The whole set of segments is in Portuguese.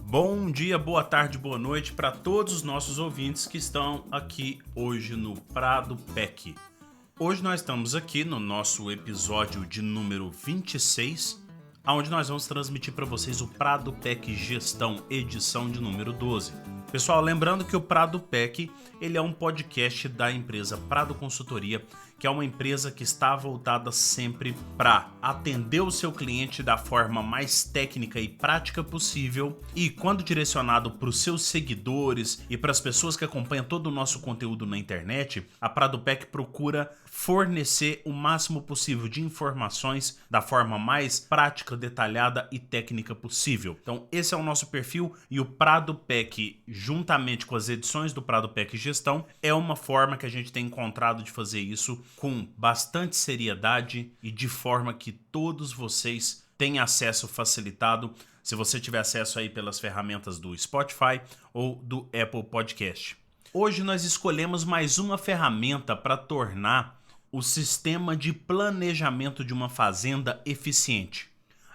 Bom dia, boa tarde, boa noite para todos os nossos ouvintes que estão aqui hoje no Prado PEC. Hoje nós estamos aqui no nosso episódio de número 26, onde nós vamos transmitir para vocês o Prado PEC Gestão, edição de número 12. Pessoal, lembrando que o Prado PEC ele é um podcast da empresa Prado Consultoria, que é uma empresa que está voltada sempre para atender o seu cliente da forma mais técnica e prática possível, e quando direcionado para os seus seguidores e para as pessoas que acompanham todo o nosso conteúdo na internet, a Prado PEC procura fornecer o máximo possível de informações da forma mais prática, detalhada e técnica possível. Então esse é o nosso perfil, e o Prado PEC, juntamente com as edições do Prado PEC Gestão, é uma forma que a gente tem encontrado de fazer isso com bastante seriedade e de forma que todos vocês têm acesso facilitado, se você tiver acesso aí pelas ferramentas do Spotify ou do Apple Podcast. Hoje nós escolhemos mais uma ferramenta para tornar o sistema de planejamento de uma fazenda eficiente.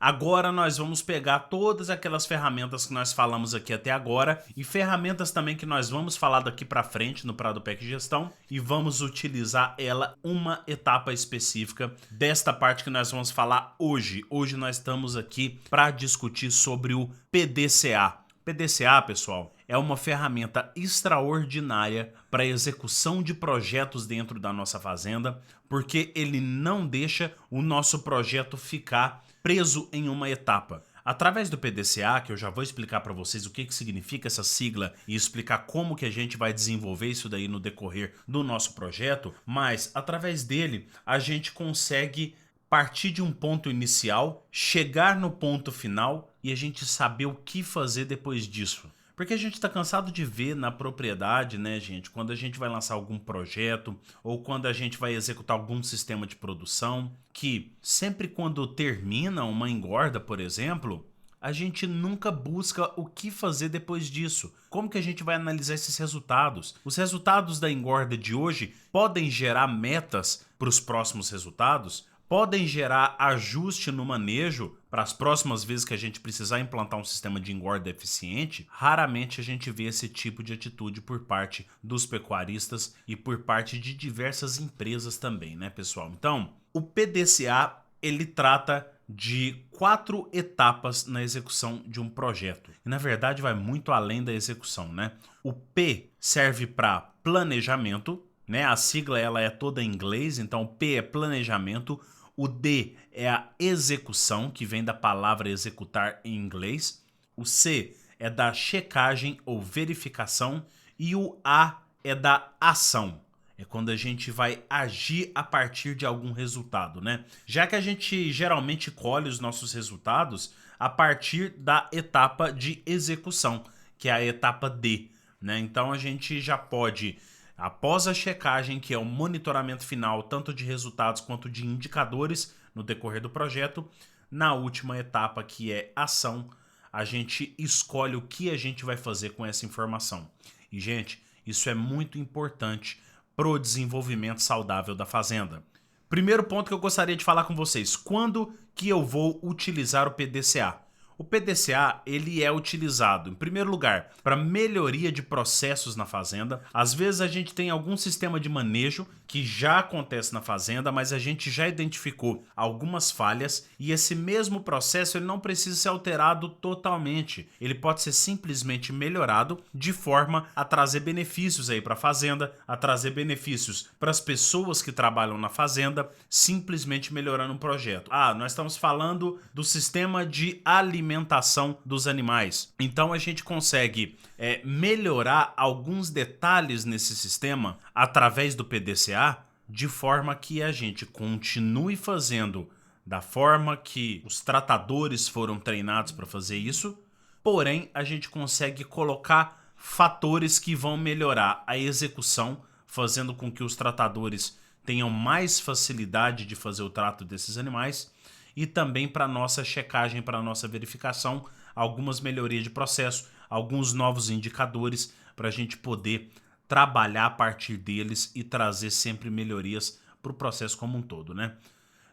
Agora nós vamos pegar todas aquelas ferramentas que nós falamos aqui até agora e ferramentas também que nós vamos falar daqui para frente no Prado PEC Gestão, e vamos utilizar ela uma etapa específica desta parte que nós vamos falar hoje. Hoje nós estamos aqui para discutir sobre o PDCA. PDCA, pessoal, é uma ferramenta extraordinária para a execução de projetos dentro da nossa fazenda, porque ele não deixa o nosso projeto ficar preso em uma etapa. Através do PDCA, que eu já vou explicar para vocês o que significa essa sigla e explicar como que a gente vai desenvolver isso daí no decorrer do nosso projeto, mas através dele a gente consegue partir de um ponto inicial, chegar no ponto final e a gente saber o que fazer depois disso. Porque a gente está cansado de ver na propriedade, né, gente, quando a gente vai lançar algum projeto ou quando a gente vai executar algum sistema de produção, que sempre quando termina uma engorda, por exemplo, a gente nunca busca o que fazer depois disso. Como que a gente vai analisar esses resultados? Os resultados da engorda de hoje podem gerar metas para os próximos resultados? Podem gerar ajuste no manejo para as próximas vezes que a gente precisar implantar um sistema de engorda eficiente? Raramente a gente vê esse tipo de atitude por parte dos pecuaristas e por parte de diversas empresas também, né, pessoal? Então, o PDCA, ele trata de 4 etapas na execução de um projeto. E, na verdade, vai muito além da execução, né? O P serve para planejamento, né? A sigla ela é toda em inglês, então o P é planejamento. O D é a execução, que vem da palavra executar em inglês. O C é da checagem ou verificação. E o A é da ação. É quando a gente vai agir a partir de algum resultado, né? Já que a gente geralmente colhe os nossos resultados a partir da etapa de execução, que é a etapa D, né? Então a gente já pode, após a checagem, que é o monitoramento final tanto de resultados quanto de indicadores no decorrer do projeto, na última etapa, que é ação, a gente escolhe o que a gente vai fazer com essa informação. E, gente, isso é muito importante para o desenvolvimento saudável da fazenda. Primeiro ponto que eu gostaria de falar com vocês: quando que eu vou utilizar o PDCA? O PDCA ele é utilizado, em primeiro lugar, para melhoria de processos na fazenda. Às vezes a gente tem algum sistema de manejo que já acontece na fazenda, mas a gente já identificou algumas falhas e esse mesmo processo ele não precisa ser alterado totalmente. Ele pode ser simplesmente melhorado de forma a trazer benefícios aí para a fazenda, a trazer benefícios para as pessoas que trabalham na fazenda, simplesmente melhorando um projeto. Nós estamos falando do sistema de alimentação dos animais. Então a gente consegue melhorar alguns detalhes nesse sistema através do PDCA, de forma que a gente continue fazendo da forma que os tratadores foram treinados para fazer isso, porém a gente consegue colocar fatores que vão melhorar a execução, fazendo com que os tratadores tenham mais facilidade de fazer o trato desses animais, e também para nossa checagem, para nossa verificação, algumas melhorias de processo, alguns novos indicadores para a gente poder trabalhar a partir deles e trazer sempre melhorias para o processo como um todo, né?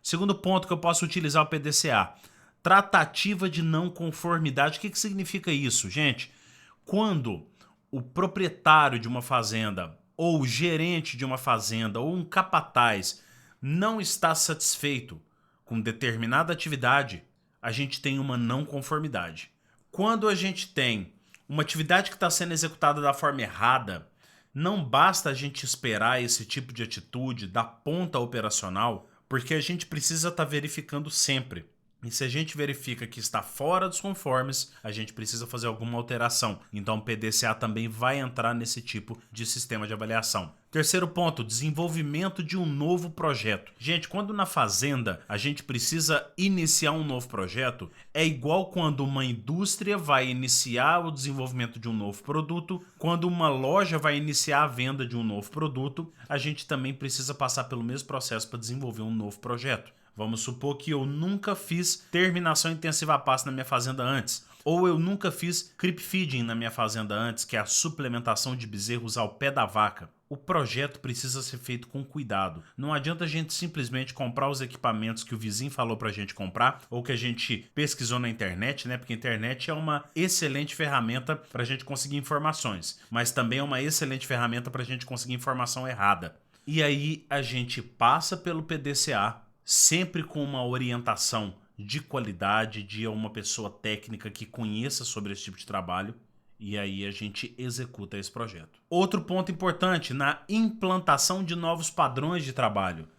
Segundo ponto que eu posso utilizar o PDCA: Tratativa de não conformidade. O que significa isso, gente? Quando o proprietário de uma fazenda, ou o gerente de uma fazenda, ou um capataz não está satisfeito com determinada atividade, a gente tem uma não conformidade. Quando a gente tem uma atividade que está sendo executada da forma errada, não basta a gente esperar esse tipo de atitude da ponta operacional, porque a gente precisa estar verificando sempre. E se a gente verifica que está fora dos conformes, a gente precisa fazer alguma alteração. Então o PDCA também vai entrar nesse tipo de sistema de avaliação. Terceiro ponto, desenvolvimento de um novo projeto. Gente, quando na fazenda a gente precisa iniciar um novo projeto, é igual quando uma indústria vai iniciar o desenvolvimento de um novo produto, quando uma loja vai iniciar a venda de um novo produto, a gente também precisa passar pelo mesmo processo para desenvolver um novo projeto. Vamos supor que eu nunca fiz terminação intensiva a pasto na minha fazenda antes. Ou eu nunca fiz creep feeding na minha fazenda antes, que é a suplementação de bezerros ao pé da vaca. O projeto precisa ser feito com cuidado. Não adianta a gente simplesmente comprar os equipamentos que o vizinho falou pra gente comprar ou que a gente pesquisou na internet, né? Porque a internet é uma excelente ferramenta pra gente conseguir informações, mas também é uma excelente ferramenta pra gente conseguir informação errada. E aí a gente passa pelo PDCA, sempre com uma orientação de qualidade, de uma pessoa técnica que conheça sobre esse tipo de trabalho, e aí a gente executa esse projeto. Outro ponto importante, na implantação de novos padrões de trabalho.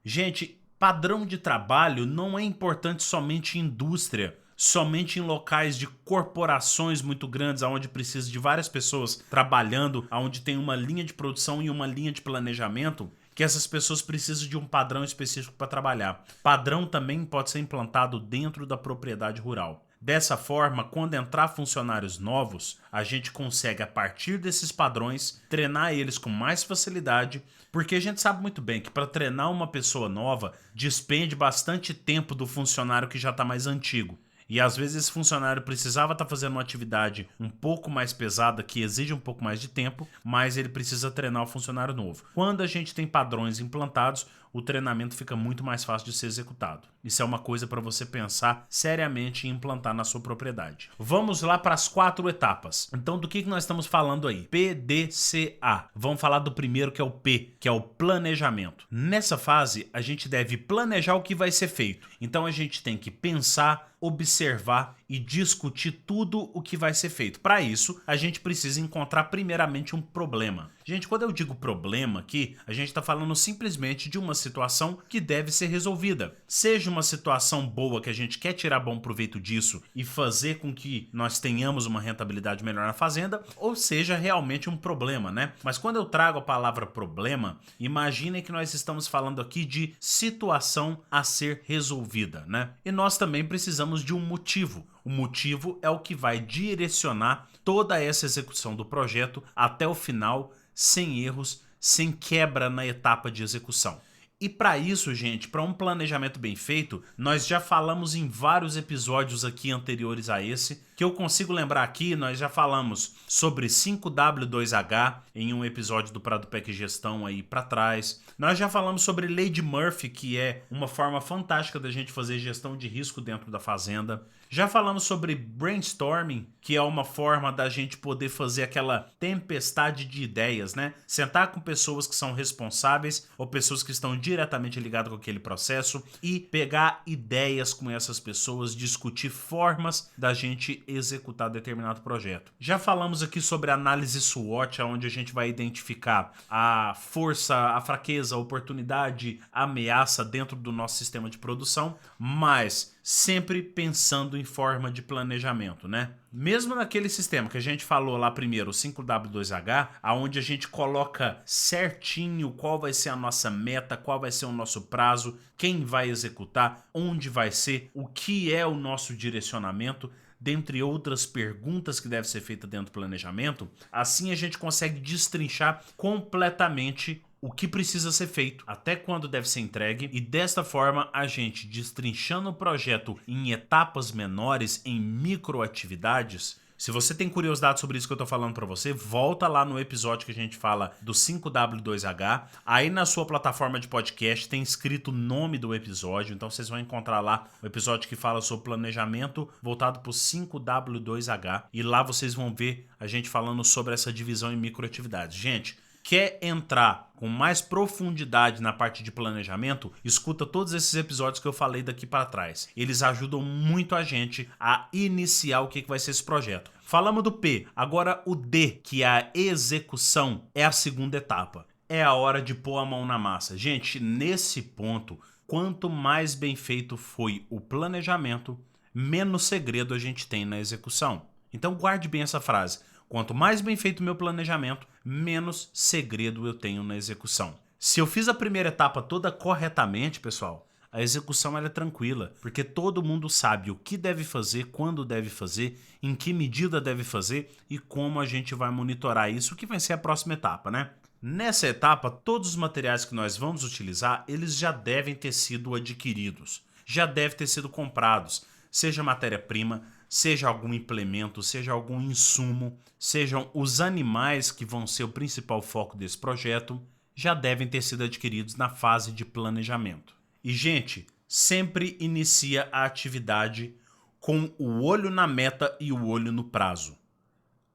Gente, padrão de trabalho não é importante somente em indústria, somente em locais de corporações muito grandes, onde precisa de várias pessoas trabalhando, onde tem uma linha de produção e uma linha de planejamento, que essas pessoas precisam de um padrão específico para trabalhar. Padrão também pode ser implantado dentro da propriedade rural. Dessa forma, quando entrar funcionários novos, a gente consegue, a partir desses padrões, treinar eles com mais facilidade, porque a gente sabe muito bem que para treinar uma pessoa nova, despende bastante tempo do funcionário que já está mais antigo. E às vezes esse funcionário precisava estar fazendo uma atividade um pouco mais pesada, que exige um pouco mais de tempo, mas ele precisa treinar o funcionário novo. Quando a gente tem padrões implantados, o treinamento fica muito mais fácil de ser executado. Isso é uma coisa para você pensar seriamente em implantar na sua propriedade. Vamos lá para as 4 etapas. Então, do que nós estamos falando aí? PDCA. Vamos falar do primeiro, que é o P, que é o planejamento. Nessa fase, a gente deve planejar o que vai ser feito. Então, a gente tem que pensar, observar e discutir tudo o que vai ser feito. Para isso, a gente precisa encontrar primeiramente um problema. Gente, quando eu digo problema aqui, a gente está falando simplesmente de uma situação que deve ser resolvida. Seja uma situação boa que a gente quer tirar bom proveito disso e fazer com que nós tenhamos uma rentabilidade melhor na fazenda, ou seja realmente um problema, né? Mas quando eu trago a palavra problema, imaginem que nós estamos falando aqui de situação a ser resolvida, né? E nós também precisamos de um motivo. O motivo é o que vai direcionar toda essa execução do projeto até o final, sem erros, sem quebra na etapa de execução. E para isso, gente, para um planejamento bem feito, nós já falamos em vários episódios aqui anteriores a esse, que eu consigo lembrar aqui, nós já falamos sobre 5W2H em um episódio do Prado PEC Gestão aí para trás. Nós já falamos sobre Lei de Murphy, que é uma forma fantástica da gente fazer gestão de risco dentro da fazenda. Já falamos sobre brainstorming, que é uma forma da gente poder fazer aquela tempestade de ideias, né? Sentar com pessoas que são responsáveis ou pessoas que estão diretamente ligadas com aquele processo e pegar ideias com essas pessoas, discutir formas da gente executar determinado projeto. Já falamos aqui sobre análise SWOT, onde a gente vai identificar a força, a fraqueza, a oportunidade, a ameaça dentro do nosso sistema de produção, mas sempre pensando em forma de planejamento, né? Mesmo naquele sistema que a gente falou lá primeiro, o 5W2H, aonde a gente coloca certinho qual vai ser a nossa meta, qual vai ser o nosso prazo, quem vai executar, onde vai ser, o que é o nosso direcionamento, dentre outras perguntas que devem ser feitas dentro do planejamento, assim a gente consegue destrinchar completamente o que precisa ser feito, até quando deve ser entregue, e desta forma a gente, destrinchando o projeto em etapas menores, em microatividades, Se você tem curiosidade sobre isso que eu tô falando pra você, volta lá no episódio que a gente fala do 5W2H. Aí na sua plataforma de podcast tem escrito o nome do episódio, então vocês vão encontrar lá o episódio que fala sobre planejamento voltado pro 5W2H. E lá vocês vão ver a gente falando sobre essa divisão em microatividades. Gente, quer entrar com mais profundidade na parte de planejamento? Escuta todos esses episódios que eu falei daqui para trás. Eles ajudam muito a gente a iniciar o que vai ser esse projeto. Falamos do P, agora o D, que é a execução, é a segunda etapa. É a hora de pôr a mão na massa. Gente, nesse ponto, quanto mais bem feito foi o planejamento, menos segredo a gente tem na execução. Então guarde bem essa frase. Quanto mais bem feito o meu planejamento, menos segredo eu tenho na execução. Se eu fiz a primeira etapa toda corretamente, pessoal, a execução ela é tranquila, porque todo mundo sabe o que deve fazer, quando deve fazer, em que medida deve fazer e como a gente vai monitorar isso, que vai ser a próxima etapa, né? Nessa etapa, todos os materiais que nós vamos utilizar, eles já devem ter sido adquiridos, já devem ter sido comprados, seja matéria-prima, seja algum implemento, seja algum insumo, sejam os animais que vão ser o principal foco desse projeto, já devem ter sido adquiridos na fase de planejamento. E, gente, sempre inicia a atividade com o olho na meta e o olho no prazo.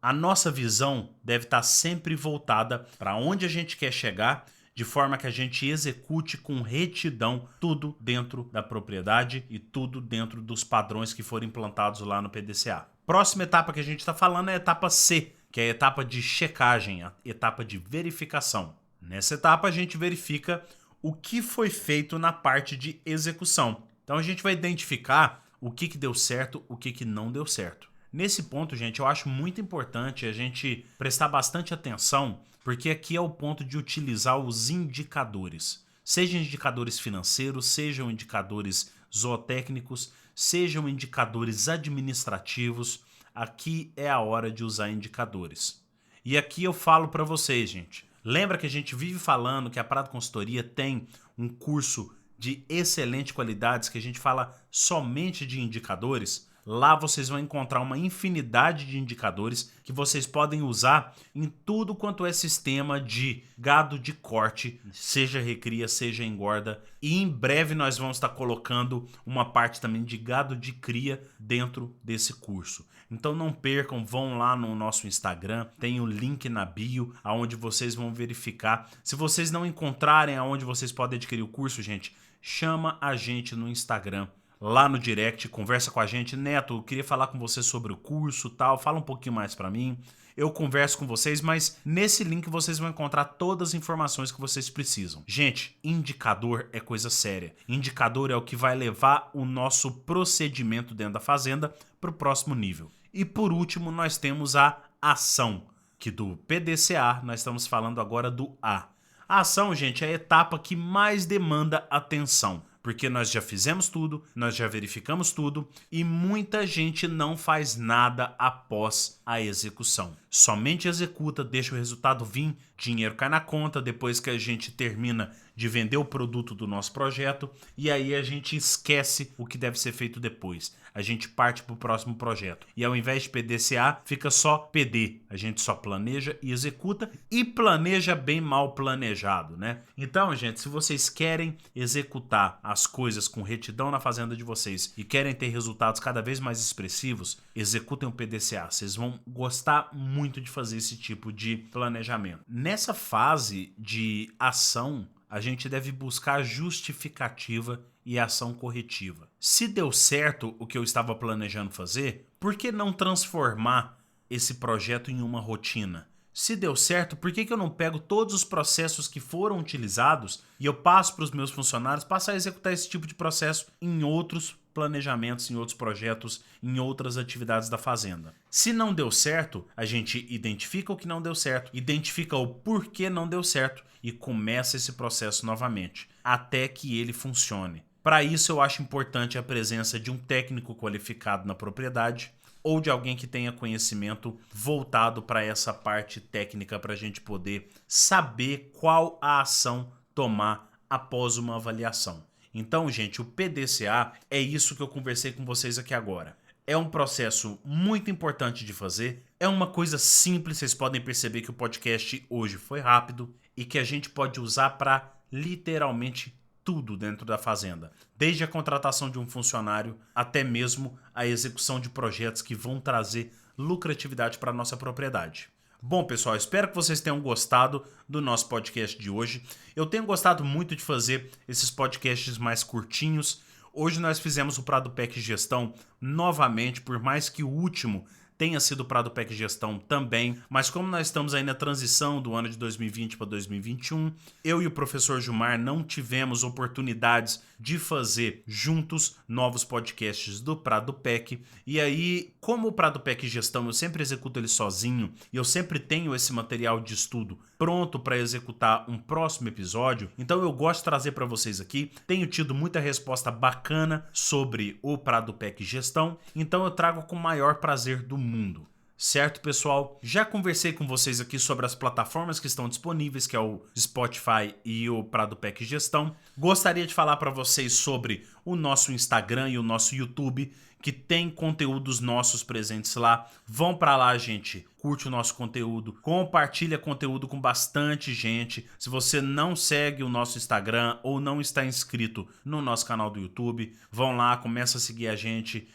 A nossa visão deve estar sempre voltada para onde a gente quer chegar, de forma que a gente execute com retidão tudo dentro da propriedade e tudo dentro dos padrões que foram implantados lá no PDCA. Próxima etapa que a gente está falando é a etapa C, que é a etapa de checagem, a etapa de verificação. Nessa etapa a gente verifica o que foi feito na parte de execução. Então a gente vai identificar o que deu certo, o que não deu certo. Nesse ponto, gente, eu acho muito importante a gente prestar bastante atenção, porque aqui é o ponto de utilizar os indicadores. Sejam indicadores financeiros, sejam indicadores zootécnicos, sejam indicadores administrativos, aqui é a hora de usar indicadores. E aqui eu falo para vocês, gente, lembra que a gente vive falando que a Prado Consultoria tem um curso de excelente qualidade, que a gente fala somente de indicadores? Lá vocês vão encontrar uma infinidade de indicadores que vocês podem usar em tudo quanto é sistema de gado de corte, seja recria, seja engorda. E em breve nós vamos estar colocando uma parte também de gado de cria dentro desse curso. Então não percam, vão lá no nosso Instagram, tem o link na bio, onde vocês vão verificar. Se vocês não encontrarem aonde vocês podem adquirir o curso, gente, chama a gente no Instagram. Lá no direct, conversa com a gente. Neto, eu queria falar com você sobre o curso, tal, fala um pouquinho mais pra mim. Eu converso com vocês, mas nesse link vocês vão encontrar todas as informações que vocês precisam. Gente, indicador é coisa séria. Indicador é o que vai levar o nosso procedimento dentro da fazenda para o próximo nível. E por último, nós temos a ação, que do PDCA nós estamos falando agora do A. A ação, gente, é a etapa que mais demanda atenção. Porque nós já fizemos tudo, nós já verificamos tudo e muita gente não faz nada após a execução. Somente executa, deixa o resultado vir, dinheiro cai na conta depois que a gente termina de vender o produto do nosso projeto e aí a gente esquece o que deve ser feito depois. A gente parte para o próximo projeto. E ao invés de PDCA, fica só PD. A gente só planeja e executa e planeja bem mal planejado, né? Então, gente, se vocês querem executar as coisas com retidão na fazenda de vocês e querem ter resultados cada vez mais expressivos, executem o PDCA. Vocês vão gostar muito de fazer esse tipo de planejamento. Nessa fase de ação, a gente deve buscar justificativa e ação corretiva. Se deu certo o que eu estava planejando fazer, por que não transformar esse projeto em uma rotina? Se deu certo, por que eu não pego todos os processos que foram utilizados e eu passo para os meus funcionários passar a executar esse tipo de processo em outros planejamentos, em outros projetos, em outras atividades da fazenda? Se não deu certo, a gente identifica o que não deu certo, identifica o porquê não deu certo e começa esse processo novamente, até que ele funcione. Para isso, eu acho importante a presença de um técnico qualificado na propriedade ou de alguém que tenha conhecimento voltado para essa parte técnica para a gente poder saber qual a ação tomar após uma avaliação. Então, gente, o PDCA é isso que eu conversei com vocês aqui agora. É um processo muito importante de fazer. É uma coisa simples, vocês podem perceber que o podcast hoje foi rápido e que a gente pode usar para literalmente tudo dentro da fazenda. Desde a contratação de um funcionário até mesmo a execução de projetos que vão trazer lucratividade para a nossa propriedade. Bom, pessoal, espero que vocês tenham gostado do nosso podcast de hoje. Eu tenho gostado muito de fazer esses podcasts mais curtinhos. Hoje nós fizemos o Pradupec Gestão novamente, por mais que o último tenha sido o Pradupec Gestão também, mas como nós estamos aí na transição do ano de 2020 para 2021, eu e o professor Gilmar não tivemos oportunidades de fazer juntos novos podcasts do Pradupec, e aí, como o Pradupec Gestão eu sempre executo ele sozinho, e eu sempre tenho esse material de estudo pronto para executar um próximo episódio, então eu gosto de trazer para vocês aqui. Tenho tido muita resposta bacana sobre o Pradupec Gestão, então eu trago com o maior prazer do mundo. Certo, pessoal? Já conversei com vocês aqui sobre as plataformas que estão disponíveis, que é o Spotify e o Pradupec Gestão. Gostaria de falar para vocês sobre o nosso Instagram e o nosso YouTube, que tem conteúdos nossos presentes lá. Vão para lá, gente. Curte o nosso conteúdo, compartilha conteúdo com bastante gente. Se você não segue o nosso Instagram ou não está inscrito no nosso canal do YouTube, vão lá, começa a seguir a gente,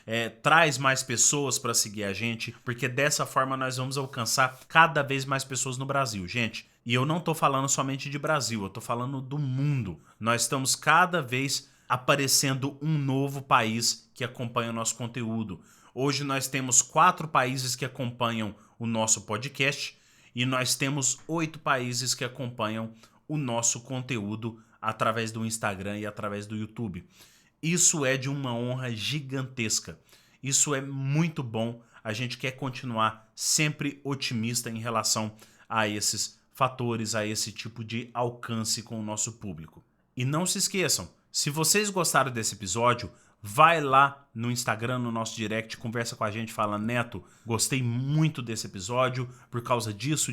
traz mais pessoas para seguir a gente, porque dessa forma nós vamos alcançar cada vez mais pessoas no Brasil, gente. E eu não tô falando somente de Brasil, eu tô falando do mundo. Nós estamos cada vez aparecendo um novo país que acompanha o nosso conteúdo. Hoje nós temos 4 países que acompanham o nosso podcast e nós temos 8 países que acompanham o nosso conteúdo através do Instagram e através do YouTube. Isso é de uma honra gigantesca. Isso é muito bom. A gente quer continuar sempre otimista em relação a esses fatores, a esse tipo de alcance com o nosso público. E não se esqueçam, se vocês gostaram desse episódio, vai lá no Instagram, no nosso direct, conversa com a gente, fala: Neto, gostei muito desse episódio por causa disso,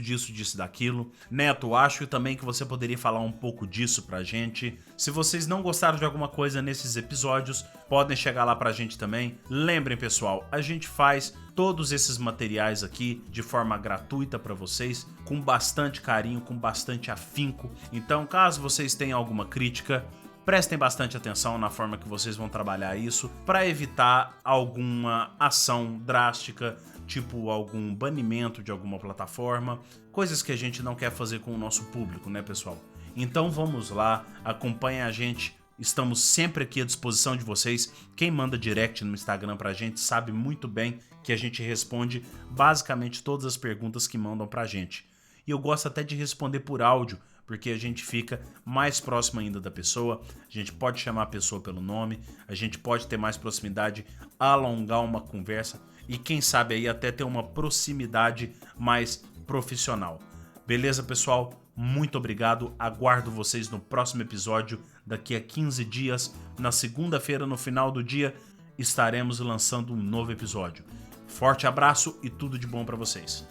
daquilo. Neto, acho também que você poderia falar um pouco disso pra gente. Se vocês não gostaram de alguma coisa nesses episódios, podem chegar lá pra gente também. Lembrem, pessoal, a gente faz todos esses materiais aqui de forma gratuita para vocês, com bastante carinho, com bastante afinco. Então, caso vocês tenham alguma crítica, prestem bastante atenção na forma que vocês vão trabalhar isso para evitar alguma ação drástica, tipo algum banimento de alguma plataforma, coisas que a gente não quer fazer com o nosso público, né, pessoal? Então vamos lá, acompanhem a gente, estamos sempre aqui à disposição de vocês. Quem manda direct no Instagram pra gente sabe muito bem que a gente responde basicamente todas as perguntas que mandam pra gente. E eu gosto até de responder por áudio, porque a gente fica mais próximo ainda da pessoa, a gente pode chamar a pessoa pelo nome, a gente pode ter mais proximidade, alongar uma conversa e quem sabe aí até ter uma proximidade mais profissional. Beleza, pessoal? Muito obrigado, aguardo vocês no próximo episódio, daqui a 15 dias, na segunda-feira, no final do dia, estaremos lançando um novo episódio. Forte abraço e tudo de bom para vocês.